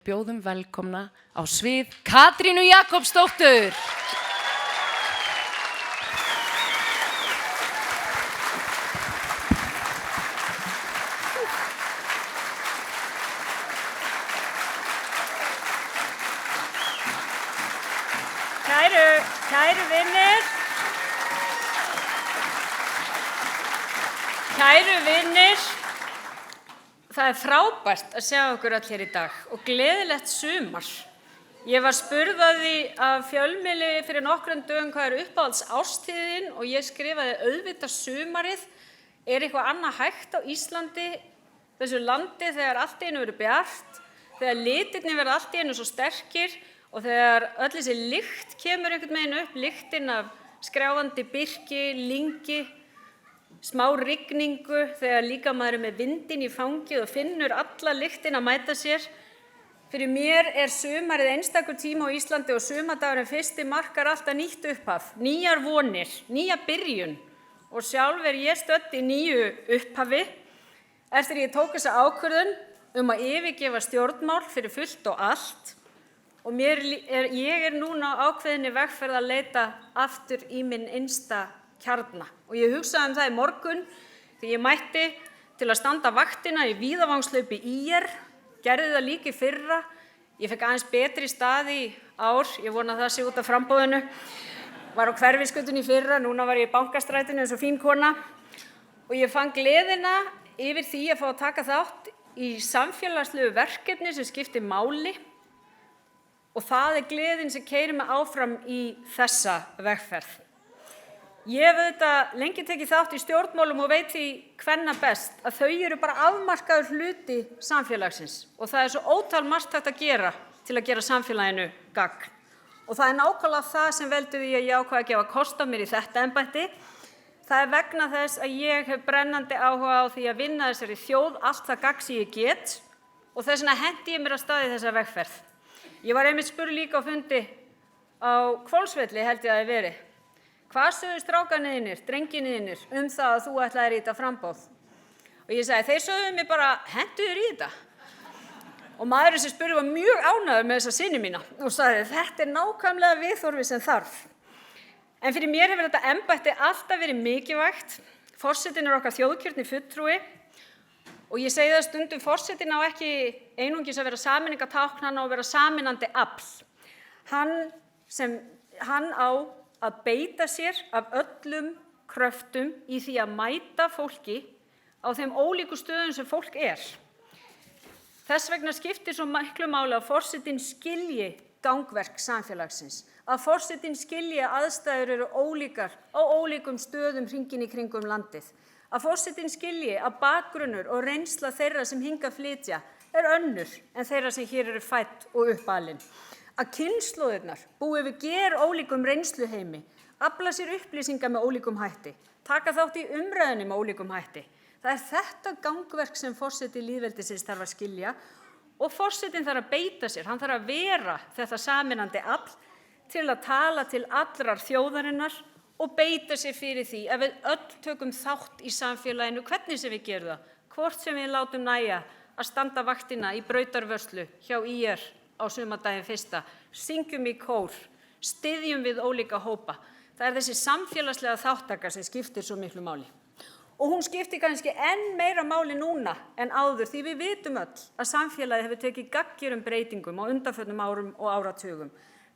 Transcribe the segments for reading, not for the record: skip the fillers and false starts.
Bjóðum velkomna á svið Katrínu Jakobsdóttur. Kæru vinir, það frábært að sjá okkur öll hér í dag og gleðilegt sumar. Ég var spurð að því af fjölmiðli fyrir nokkrum dögum hvað uppáhalds árstíðin og ég skrifaði auðvitað sumarið. Eitthvað annað hægt á Íslandi, þessu landi þegar allt í einu verður bjart, þegar litirnir verða allt í einu svo sterkir og þegar öll þessi lykt kemur einhvern veginn upp, lyktin af skrjáfandi birki, lyngi, smá rigningu, þegar líka maður með vindinn í fangið og finnur alla lyktina mæta sér. Fyrir mér sumarið einstakur tími á Íslandi og sumardagurinn fyrsti markar alltaf nýtt upphaf, nýjar vonir, nýja byrjun og sjálf ég stödd í nýju upphafi eftir ég tók þessa ákvörðun að yfirgefa stjórnmál fyrir fullt og allt og ég núna á ákveðinni vegferð að leita aftur í minn innsta kjarna og ég hugsaði það í morgun þegar ég mætti til að standa vaktina í víðavangslaupi ÍR, gerði það líka í fyrra, ég fekk aðeins betri stað í ár, ég vona að það sé út af framboðinu, var á Hverfisgötunni í fyrra, núna var ég í Bankastrætinu eins og fín kona og ég fann gleðina yfir því að fá að taka þátt í samfélagslegu verkefni sem skiptir máli og það gleðin sem keyrir mig áfram í þessa vegferð. Ég hef auðvitað lengi tekið þátt í stjórnmálum og veit því hvenna best að þau eru bara afmarkaður hluti samfélagsins og það svo ótal margt hægt að gera til að gera samfélaginu gagn. Og það nákvæmlega það sem veldur því að ég ákvað að gefa kost á mér í þetta embætti. Það vegna þess að ég hef brennandi áhuga á því að vinna þessari þjóð allt það gagn sem ég get og þess vegna hendi ég mér af stað í þessa vegferð. Ég var einmitt spurð líka á fundi á Hvolsvelli held ég að það verið. Hvað sögðu strákarnir, drengirnir það að þú ætlaðir í þetta framboð? Og ég sagði, þeir sögðu mér bara, hentu þér í þetta. Og maðurinn sem spurði var mjög ánægður með þessa syni mína og sagði, þetta nákvæmlega viðhorfið sem þarf. En fyrir mér hefur þetta embætti alltaf verið mikilvægt. Forsetinn okkar þjóðkjörni fulltrúi og ég segi það stundum, forsetinn á ekki einungis að vera sameiningatákn, hann á að vera sameinandi afl. Hann á að beita sér af öllum kröftum í því að mæta fólki á þeim ólíku stöðum sem fólk Þess vegna skiptir svo miklu máli að forsetinn skilji gangverk samfélagsins, að forsetinn skilji að aðstæður eru ólíkar á ólíkum stöðum hringinn í kringum landið, að forsetinn skilji að bakgrunnur og reynsla þeirra sem hingað flytja önnur en þeirra sem hér eru fædd og uppalin. Að kynslóðirnar búi við ólíkum reynsluheimi, afla sér upplýsingar með ólíkum hætti, taka þátt í umræðunni með ólíkum hætti. Það þetta gangverk sem forseti lýðveldisins þarf að skilja og forsetinn þarf að beita sér, hann þarf að vera þetta sameinandi afl til að tala til allrar þjóðarinnar og beita sér fyrir því að við öll tökum þátt í samfélaginu, hvernig sem við gerum það, hvort sem við látum nægja að standa vaktina í brautarvörslu hjá ÍR á sumardaginn fyrsta, syngjum í kór, styðjum við ólíka hópa. Það þessi samfélagslega þáttaka sem skiptir svo miklu máli. Og hún skiptir kannski enn meira máli núna en áður því við vitum öll að samfélagið hefur tekið gagngerum breytingum á undanförnum árum og áratugum.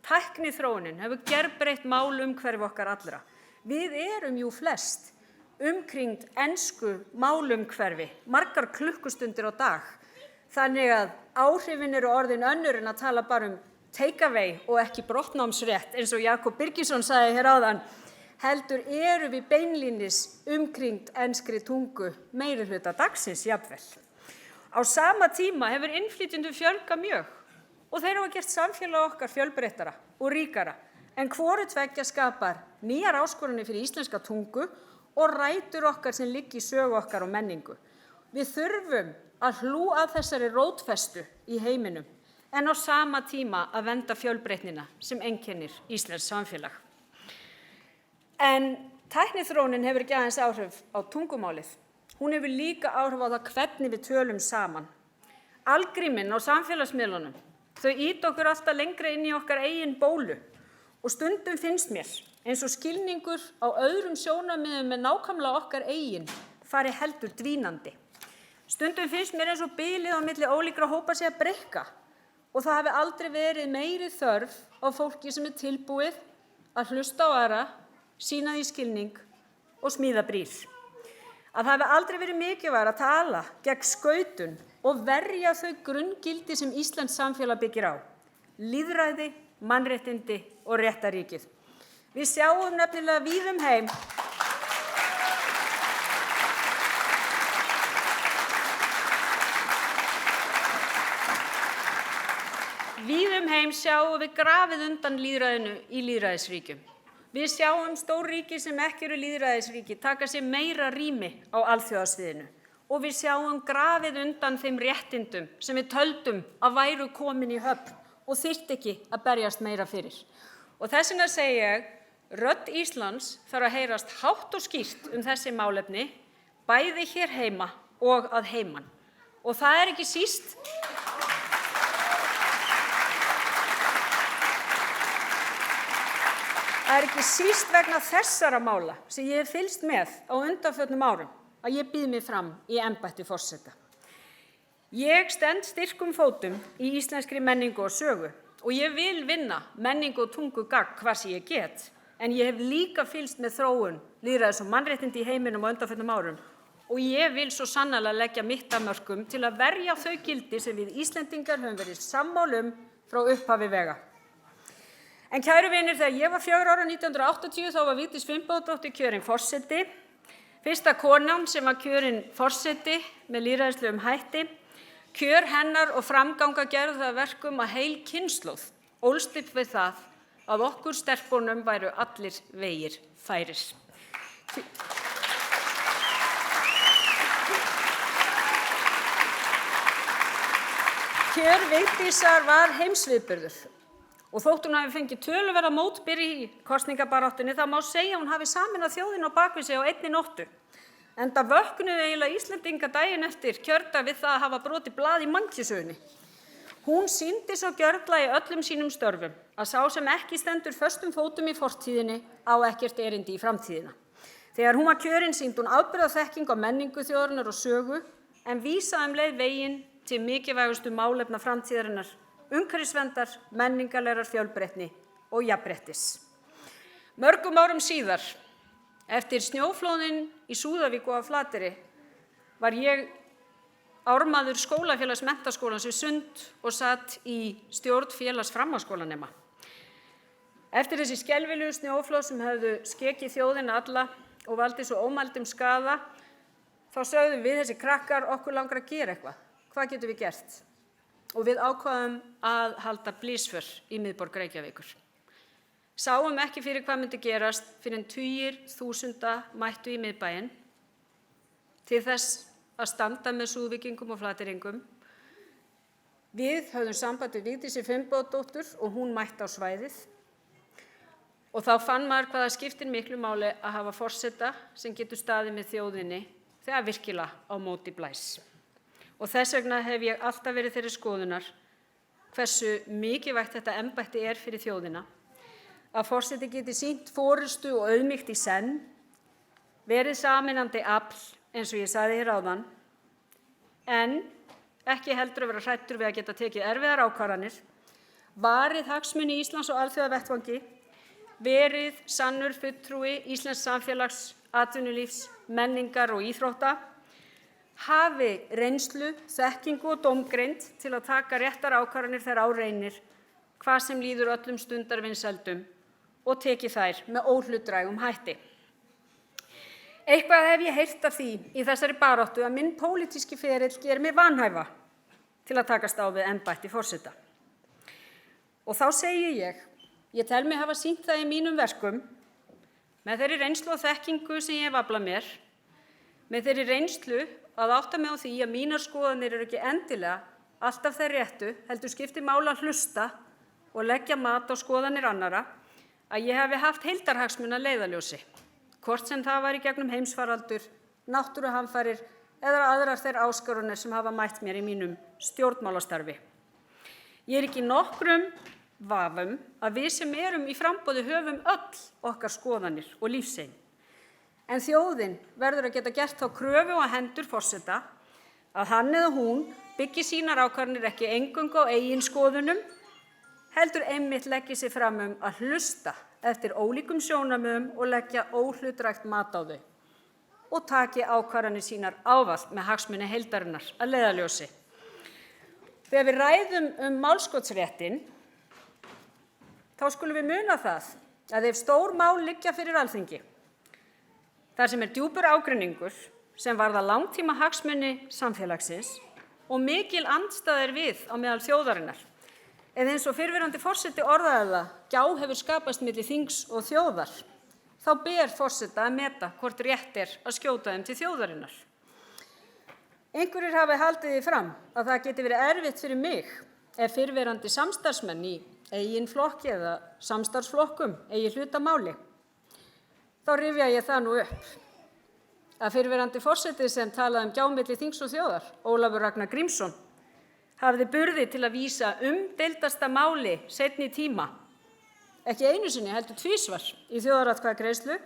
Tækniþróunin hefur gerbreytt málumhverfi okkar allra. Við erum jú flest umkringd ensku málumhverfi, margar klukkustundir á dag. Þannig að áhrifin eru orðin önnur en að tala bara take away og ekki brottnámsrétt eins og Jakob Birgisson sagði hér áðan, heldur eru við beinlínis umkringd enskri tungu meirihluta dagsins jafnvel. Á sama tíma hefur innflytjendum fjölgað mjög og þeir hafa gert samfélag okkar fjölbreyttara og ríkara en hvoru tveggja skapar nýjar áskoranir fyrir íslenska tungu og rætur okkar sem liggja í sögu okkar og menningu. Við þurfum að hlúa að þessari rótfestu í heiminum en á sama tíma að vernda fjölbreytnina sem einkennir íslenskt samfélag. En tækniþróunin hefur ekki aðeins áhrif á tungumálið. Hún hefur líka áhrif á það hvernig við tölum saman. Algríminn á samfélagsmiðlunum Þau ýta okkur alltaf lengra inn í okkar eigin bólu og stundum finnst mér eins og skilningur á öðrum sjónarmiðum með nákvæmlega okkar eigin fari heldur dvínandi. Stundum finnst mér eins og bilið á milli ólíkra hópa sé að breikka og það hafi aldrei verið meiri þörf á fólki sem tilbúið að hlusta á aðra, sýna því skilning og smíða brýr. Að það hafi aldrei verið mikilvægt að tala gegn skautun og verja þau grunngildi sem íslenskt samfélag byggir á. Lýðræði, mannréttindi og réttarríkið. Við sjáum nefnilega víðum heim sjáum við grafið undan lýðræðinu í lýðræðisríkjum. Við sjáum stór ríki sem ekki eru lýðræðisríki taka sér meira rými á alþjóðasviðinu og við sjáum grafið undan þeim réttindum sem við töldum að væru komin í höfn og þyrfti ekki að berjast meira fyrir. Og þess vegna segi ég, rödd Íslands þarf að heyrast hátt og skýrt þessi málefni, bæði hér heima og að heiman. Og það er ekki síst vegna þessara mála sem ég hef fylgst með á undanförnum árum að ég býð mig fram í embætti forseta. Ég stend styrkum fótum í íslenskri menningu og sögu og ég vil vinna menningu og tungu gagn hvar sem ég get, en ég hef líka fylgst með þróun lýðræðis og mannréttindi í heiminum á undanförnum árum og ég vil svo sannarlega leggja mitt af mörkum til að verja þau gildi sem við Íslendingar höfum verið sammála frá upphafi vega. En kæru vinir, þegar ég var 4 ára 1980 þá var Vigdís Finnbogadóttir kjörin forseti, fyrsta konan sem var kjörin forseti með lýðræðislegum hætti. Kjör hennar og framganga gerðu það að verkum að heil kynslóð ólst upp við það að okkur stelpunum væru allir vegir færir. Kjör Vigdísar var heimsviðburður. Og þótt hún hafi fengið töluverða mótbyr í kosningabaráttunni, þá má segja að hún hafi sameinað þjóðina á bak við sig á einni nóttu. Enda vöknuðu eiginlega Íslendinga daginn eftir kjördag við það að hafa brotið blað í mannkynssögunni. Hún sýndi svo gjörla í öllum sínum störfum að sá sem ekki stendur föstum fótum í fortíðinni á ekkert erindi í framtíðina. Þegar hún var kjörin sýndi hún afburðaþekking á menningu þjóðarinnar og sögu, en vísaði leið veginn til mikilvægustu málefna framtíðarinnar, umhverfisverndar, menningarlegrar fjölbreytni og jafnréttis. Mörgum árum síðar, eftir snjóflóðin í Súðavík og á Flateyri, var ég ármaður skólafélags menntaskólans við Sund og satt í stjórn félags framhaldsskólanema. Eftir þessi skelfilegu snjóflóð sem höfðu skekið þjóðina alla og valdið svo ómældum skaða, þá sögðum við þessi krakkar okkur langar að gera eitthvað. Hvað getum við gert? Og við ákváðum að halda blísför í miðborg Reykjavíkur. Sáum ekki fyrir hvað myndi gerast fyrr en tugir þúsunda mættu í miðbæinn til þess að standa með Súðvíkingum og Flateyringum. Við höfðum samband við Vigdísi Finnbogadóttur og hún mætti á svæðið. Og þá fann maður hvað það skiptir miklu máli að hafa forseta sem getur staðið með þjóðinni þegar virkilega á móti blæs. Og þess vegna hef ég alltaf verið þeirri skoðunar hversu mikilvægt þetta embætti er fyrir þjóðina, að forseti geti sýnt forystu og auðmýkt í senn, verið sameinandi afl eins og ég sagði hér áðan, en ekki heldur að vera hræddur við að geta tekið erfiðar ákvarðanir, varið hagsmuni Íslands og alþjóðavettvangi, verið sannur fulltrúi íslensks samfélags, atvinnulífs, menningar og íþrótta, hafi reynslu, þekkingu og dómgreind til að taka réttar ákvarðanir þegar á reynir, hvað sem líður öllum stundarvinsældum og teki þær með óhlutdrægum hætti. Eitthvað hef ég heyrt af því í þessari baráttu að minn pólitíski ferill gerir mig vanhæfa til að takast á við embætti forseta. Og þá segi ég tel mig hafa sýnt það í mínum verkum, með þeirri reynslu og þekkingu sem ég hef aflað mér, með þeirri reynslu að átta mig á því að mínar skoðanir eru ekki endilega alltaf þeir réttu, heldur skiptir máli að hlusta og leggja mat á skoðanir annarra, að ég hafi haft heildarhagsmuni að leiðarljósi, hvort sem það var í gegnum heimsfaraldur, náttúruhamfarir eða aðrar þeir áskoranir sem hafa mætt mér í mínum stjórnmálastarfi. Ég er ekki í nokkrum vafum að við sem erum í framboði höfum öll okkar skoðanir og lífsýn. En þjóðin verður að geta gert þá kröfu á hendur forseta að hann eða hún byggi sínar ákvarðanir ekki eingöngu á eigin skoðunum, heldur einmitt leggi sig fram að hlusta eftir ólíkum sjónarmiðum og leggja óhlutdrægt mat á þau og taki ákvarðanir sínar ávallt með hagsmuni heildarinnar að leiðarljósi. Þegar við ræðum málskotsréttinn, þá skulum við muna það að ef stór mál liggja fyrir Alþingi, þar sem djúpur ágreiningur sem varða langtíma hagsmuni samfélagsins og mikil andstaða við á meðal þjóðarinnar, eða eins og fyrrverandi forseti orðaði það, gjá hefur skapast milli þings og þjóðar, þá ber forseta að meta hvort rétt að skjóta þeim til þjóðarinnar. Einhverjir hafa haldið því fram að það geti verið erfitt fyrir mig ef fyrrverandi samstarfsmenn í eigin flokki eða samstarfsflokkum eigi hlut að máli. Þá rifja ég það nú upp að fyrrverandi forseti sem talaði gjá milli þings og þjóðar, Ólafur Ragnar Grímsson, hafði burði til að vísa umdeildasta máli seinni tíma, ekki einu sinni heldur tvisvar í þjóðaratkvæðagreiðslu,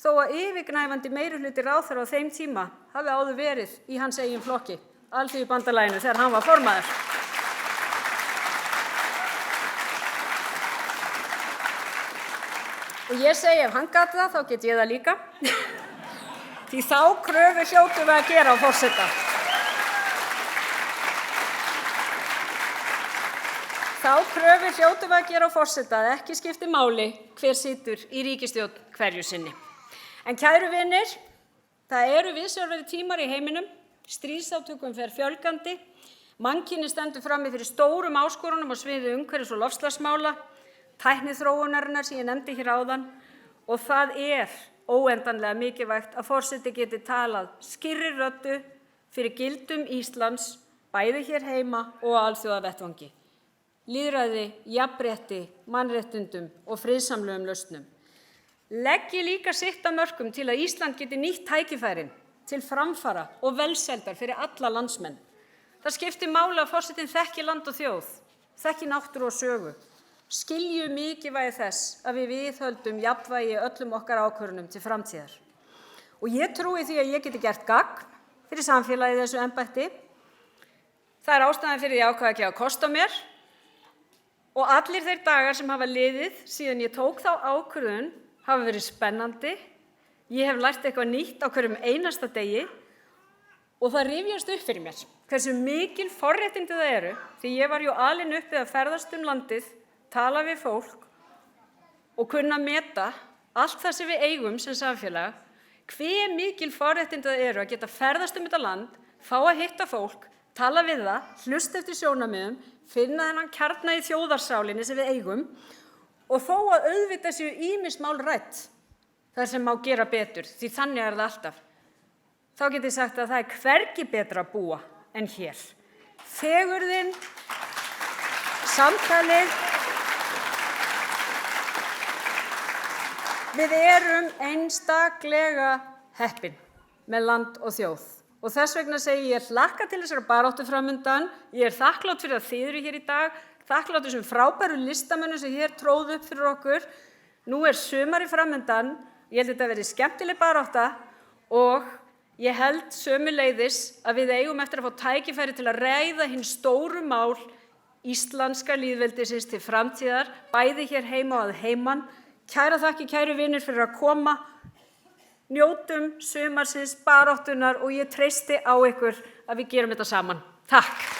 þó að yfirgnæfandi meirihluti ráðherra á þeim tíma hafi áður verið í hans eigin flokki, Alþýðubandalaginu, þegar hann var formaður. Og ég segi ef hann gat það, þá get ég það líka. Því þá kröfu hljótum við að gera á forseta. Þá kröfu hljótum við að gera á forseta að ekki skipti máli hver situr í ríkisstjórn hverju sinni. En kæru vinir, það eru viðsjárverðir tímar í heiminum, stríðsátökum fer fjölgandi, mannkynið stendur frammi fyrir stórum áskorunum á sviði umhverfis- og loftslagsmála, tækniþróunarinnar sem ég nefndi hér áðan, og það óendanlega mikilvægt að forseti geti talað skýrri röddu fyrir gildum Íslands, bæði hér heima og á alþjóðavettvangi. Lýðræði, jafnrétti, mannréttindum og friðsamlegum lausnum. Leggi líka sitt af mörkum til að Ísland geti nýtt tækifærin til framfara og velsældar fyrir alla landsmenn. Það skiptir máli að forsetinn þekki land og þjóð, þekki náttúru og sögu, skilju mikilvægi þess að við viðhöldum jafnvægi öllum okkar ákvörðunum til framtíðar. Og ég trúi því að ég geti gert gagn fyrir samfélagið í þessu embætti. Það er ástæðan fyrir því að ákveða ekki að kosta mér og allir þeir dagar sem hafa liðið síðan ég tók þá ákvörðun hafa verið spennandi. Ég hef lært eitthvað nýtt á hverjum einasta degi og það rifjast upp fyrir mér hversu mikil forréttindi það eru, því ég var alin upp við að ferðast landið, tala við fólk og kunna meta allt það sem við eigum sem samfélag, hve mikil forréttindi það eru að geta ferðast þetta land, fá að hitta fólk, tala við það, hlusta eftir sjónarmiðum, finna þennan kjarna í þjóðarsálinni sem við eigum og þó að auðvitað séu ýmis mál rædd þar sem má gera betur, því þannig er það alltaf. Þá get ég sagt að það er hvergi betra að búa en hér. Fegurðin, samtalið, við erum einstaklega heppin með land og þjóð. Og þess vegna segi ég hlakka til þessara baráttu framundan. Ég er þakklát fyrir að þið eru hér í dag, þakklát þessum frábæru listamönnum sem hér tróðu upp fyrir okkur. Nú er sumari framundan, ég held þetta verið skemmtileg barátta og ég held sömuleiðis að við eigum eftir að fá tækifæri til að ræða hin stóru mál íslenska lýðveldisins til framtíðar, bæði hér heima og að heiman. Kæra þakki, kæru vinir, fyrir að koma. Njótum sumarsins, baráttunar og ég treysti á ykkur að við gerum þetta saman. Takk.